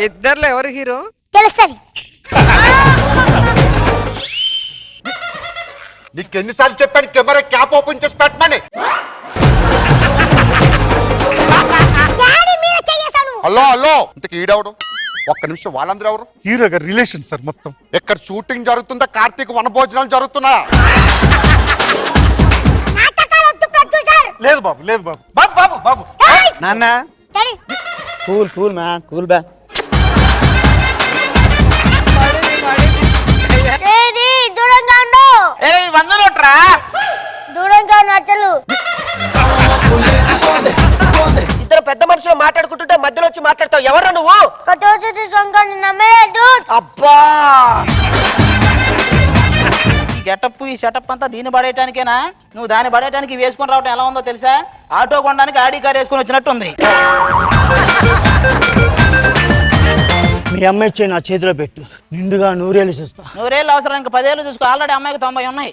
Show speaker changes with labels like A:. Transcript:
A: ఇద్దర్లో ఎవరు హీరో
B: తెలుస్తుంది.
C: నీకు ఎన్నిసార్లు చెప్పాను కెమెరా క్యాప్ ఓపెన్ చేసి పెట్టమని. హలో హలో ఇంతకు ఈడవడు. ఒక్క నిమిషం, వాళ్ళందరూ ఎవరు?
D: హీరో గారు రిలేషన్ సార్ మొత్తం.
C: ఎక్కడ షూటింగ్ జరుగుతుందా? కార్తీక్ వనభోజనాలు జరుగుతున్నాయా?
D: లేదు బాబు, లేదు బాబు. బాబు బాబు బాబు
E: నాన్న కూల్ కూల్ మ్యా కూల్ బా.
B: దూరంగా ఉండు,
E: వందనోట్రా
B: దూరంగా నచ్చలు.
F: ఇద్దరు పెద్ద మనుషులు మాట్లాడుకుంటుంటే మధ్యలో వచ్చి మాట్లాడతావు. ఎవరా నువ్వు?
B: నమ్మలేదు.
F: అబ్బా,
E: ఈ గెటప్ ఈ సెటప్ అంతా దీన్ని పడేయటానికేనా? నువ్వు దాన్ని పడేయటానికి వేసుకొని రావటం ఎలా ఉందో తెలుసా? ఆటో కొనడానికి ఆడి కార్ వేసుకొని వచ్చినట్టు ఉంది.
G: మీ అమ్మాయి ఇచ్చే నా చేతిలో పెట్టు, నిండుగా 100 ఏళ్ళు చూస్తా.
E: 100 ఏళ్ళు అవసరం, ఇంకా 10 ఏళ్ళు చూసుకో. ఆల్రెడీ అమ్మాయికి 90 ఉన్నాయి.